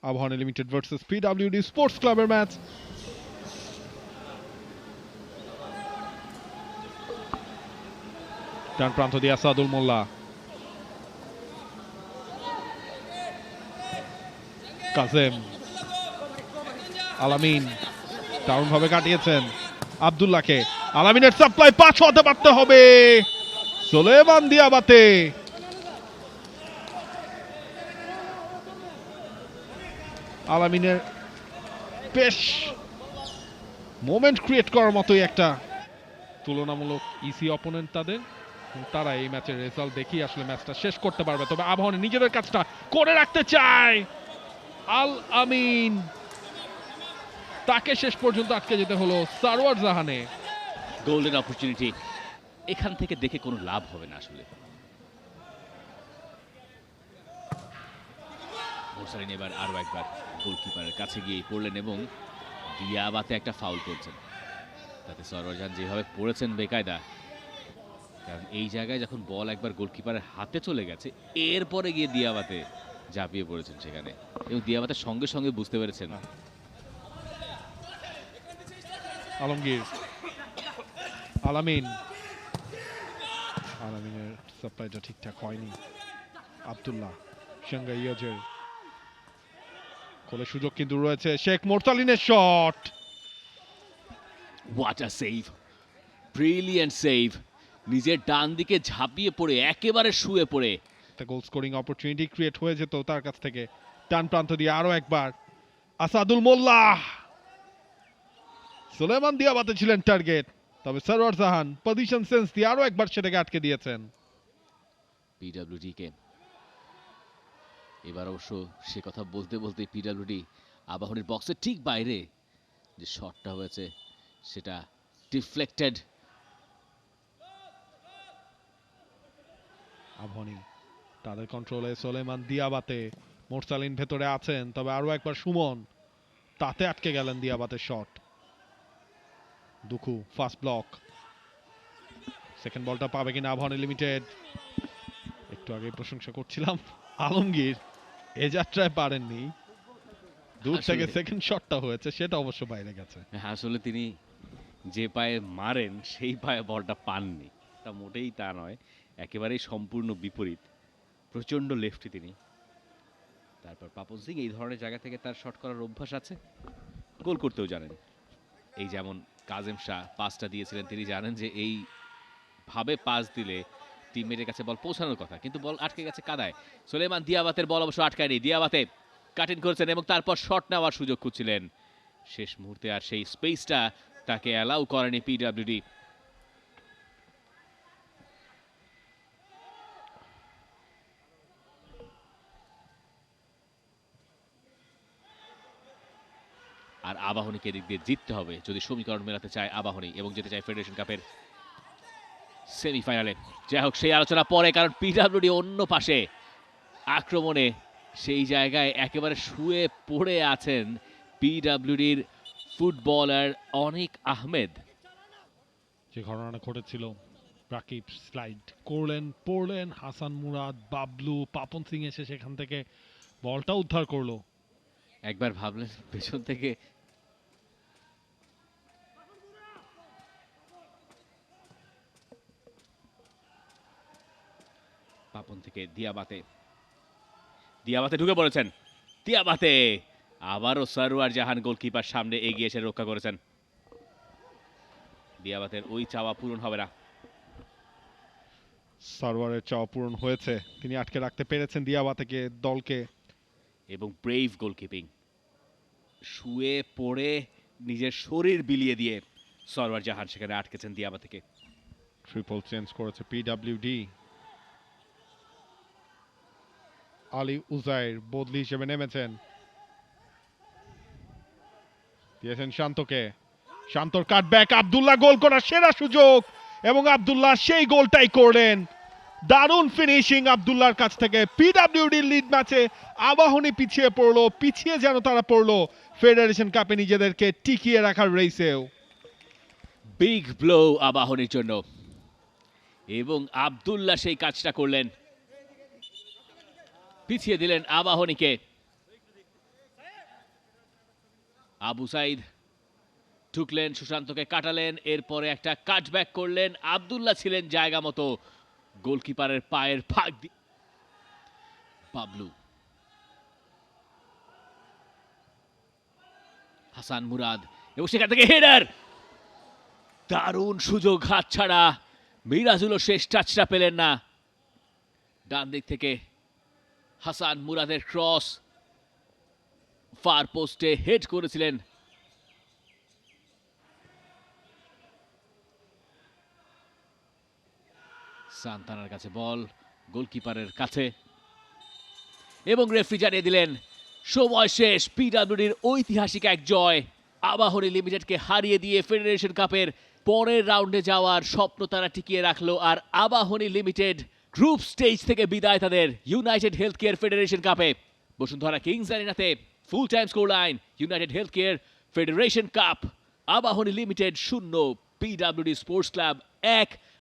Abahani limited versus PWD sports ক্লাবের match. ডান প্রান্ত দিয়ে আসাদুল মোল্লা, কাজেম, আলামিন দারুণ ভাবে কাটিয়েছেন আব্দুল্লাহকে। আলামিনের সাপ্লাই পাঁচ হতে পারতে হবে। সুলেমান দিয়াবাতে আলামিনের বেশ মোমেন্ট ক্রিয়েট করার মতোই একটা তুলনামূলক ইসি অপোনেন্ট তাদের। তারা এই ম্যাচের রেজাল্ট দেখি আসলে ম্যাচটা শেষ করতে পারবে। তবে আবাহনী নিজেদের কাজটা করে রাখতে চায়। আল আমিন, তাকে শেষ পর্যন্ত আটকে যেতে হলো সারওয়ার জাহানে। গোল্ডেন অপরচুনিটি, এখান থেকে দেখে কোনো লাভ হবে না আসলে। মোরসালিন এবার আরো একবার গোলকিপারের কাছে গিয়ে পড়লেন এবং দিয়াবাতে একটা ফাউল করছেন। তাতে সারওয়ার জাহান যেভাবে পড়েছেন বেকায়দা, কারণ এই জায়গায় যখন বল একবার গোলকিপারের হাতে চলে গেছে এরপরে গিয়ে দিয়াবাতে ঝাঁপিয়ে পড়েছেন সেখানে, এবং দিয়াবাতের সঙ্গে সঙ্গে বুঝতে পেরেছেন। আলমগীর, আলামিন, আলামিনের সাপ্লাইটা ঠিকঠাক হয়নি। আব্দুল্লাহ, সঙ্গে ইয়োজের কোলে সুযোগ কিন্তু রয়েছে। শেখ মোরসালিনের shot, what a save, brilliant save. নিজের ডান দিকে ঝাঁপিয়ে পড়ে একেবারে শুয়ে পড়ে একটা গোল স্কোরিং অপরচুনিটি ক্রিয়েট হয়ে যেত তার কাছ থেকে। ডান প্রান্ত দিয়ে আরো একবার আসাদুল মোল্লা, সুলেমান দিয়াবাতে ছিলেন টার্গেট, তবে সারওয়ার জাহান পজিশন সেন্স দিয়ে আরো একবার সেটাকে আটকে দিয়েছেন পিডব্লিউডি কে। এবার অবশ্য সে কথা বলতে বলতে পিডব্লিউডি আবাহনীর বক্সের ঠিক বাইরে যে শটটা হয়েছে সেটা ডিফ্লেক্টেড। আবাহনী তাদের কন্ট্রোলে সুলেমান দিয়াবাতে, মোরসালিন ভেতরে আছেন, তবে আরো একবার সুমন, তাতে আটকে গেলেন দিয়াবাতের shot. Dukhu first block, second বলটা পাবে কিনা আবাহনী লিমিটেড। একটু আগে প্রশংসা করছিলাম আলমগীর এ যাত্রায় পারেননি, দূর থেকে সেকেন্ড শটটা হয়েছে সেটা অবশ্য বাইরে গেছে। আসলে তিনি যে পায়ে মারেন সেই পায়ে বলটা পাননি, তা মোটেই তা নয়, একেবারেই সম্পূর্ণ বিপরীত। প্রচন্ড লেফটি তিনি। তারপর পাপন সিং এই ধরনের জায়গা থেকে তার শট করার অভ্যাস আছে, গোল করতেও জানেন। এই যেমন কাজেম শাহ পাসটা দিয়েছিলেন, তিনি জানেন যে এই ভাবে পাস দিলে টিমমেটের কাছে বল পৌঁছানোর কথা, কিন্তু বল আটকে গেছে কাদায়। সুলেমান দিয়াবাতের বল অবশ্য আটকায়নি, দিয়াবাতে কাটিং করেছেন এবং তারপর শট নেওয়ার সুযোগ খুঁজছিলেন শেষ মুহূর্তে, আর সেই স্পেসটা তাকে অ্যালাউ করেনি পিডব্লিউডি। আর আবাহনীকে দিক দিয়ে জিততে হবে যদি সমীকরণ মেলাতে চায় আবাহনী এবং যেতে চায় ফেডারেশন কাপের সেমিফাইনালে। যাই হোক, সেই আলোচনা পরে, কারণ পিডব্লিউডি অন্য পাশে আক্রমণে সেই জায়গায় একেবারে শুয়ে পড়ে আছেন পিডব্লিউডির ফুটবলার অনিক আহমেদ। যে ঘটনাটা ঘটেছিল, রাকিব স্লাইড করলেন, পড়লেন, হাসান মুরাদ, বাবলু, পাপন সিং এসে সেখান থেকে বলটা উদ্ধার করলো। একবার ভাবলেন পেছন থেকে পাপন থেকে দিয়াবাতে, দিয়াবাতে ঢুকে পড়েছেন, দিয়াবাতে আবারও সারওয়ার জাহান গোলকিপার সামনে এগিয়ে এসে রক্ষা করেছেন। দিয়াবাতের ওই চাওয়া পূরণ হবে না। সারওয়ারের চাওয়া পূরণ হয়েছে, তিনি আটকে রাখতে পেরেছেন দিয়াবাতেকে, দলকে। এবং ব্রেভ গোলকিপিং, শুয়ে পড়ে নিজের শরীর বিলিয়ে দিয়ে সারওয়ার জাহান সেখানে আটকেছেন দিয়াবাতেকে। ট্রিপল চেঞ্জ করেছে পিডব্লিউডি। আলী উজাইর বদলি হিসেবে নেমেছেন, দিয়েছেন শান্তকে, শান্তর কাটব্যাক, আব্দুল্লাহ গোল করার সেরা সুযোগ এবং আব্দুল্লাহ সেই গোলটাই করলেন। দারুণ ফিনিশিং আব্দুল্লাহর কাছ থেকে। পিডব্লিউডি লিড ম্যাচে আবাহনী পিছিয়ে পড়লো, পিছিয়ে যেন তারা পড়লো ফেডারেশন কাপে নিজেদেরকে টিকিয়ে রাখার রেসেও। বিগ ব্লো আবাহনীর জন্য, এবং আব্দুল্লাহ সেই কাজটা করলেন, পিছিয়ে দিলেন আবাহনীকে। আবু সাইদ ঢুকলেন, সুশান্তকে কাটালেন, এরপরে একটা কাটব্যাক করলেন, আব্দুল্লাহ ছিলেন জায়গা মতো, গোলকিপারের পায়ের ফাঁক দিয়ে পাবলু, হাসান মুরাদ, এবং সেখান থেকে হেডার, দারুণ সুযোগ হাতছাড়া, মিরাজুলও শেষ টাচটা পেলেন না। ডান দিক থেকে হাসান মুরাদের ক্রস, ফার পোস্টে হেড করেছিলেন সান্তানার কাছে, বল গোলকিপারের কাছে, এবং রেফারি জানিয়ে দিলেন সময় শেষ। পিডব্লিউডির ঐতিহাসিক এক জয়, আবাহনী লিমিটেডকে হারিয়ে দিয়ে ফেডারেশন কাপের পরের রাউন্ডে যাওয়ার স্বপ্ন তারা টিকিয়ে রাখলো। আর আবাহনী লিমিটেড গ্রুপ স্টেজ থেকে বিদায় তাদের ইউনাইটেড হেলথ কেয়ার ফেডারেশন কাপে। বসুন্ধরা কিংস অ্যারিনাতে full time score line, united health care federation cup, Abahani limited 0, PWD sports club 1।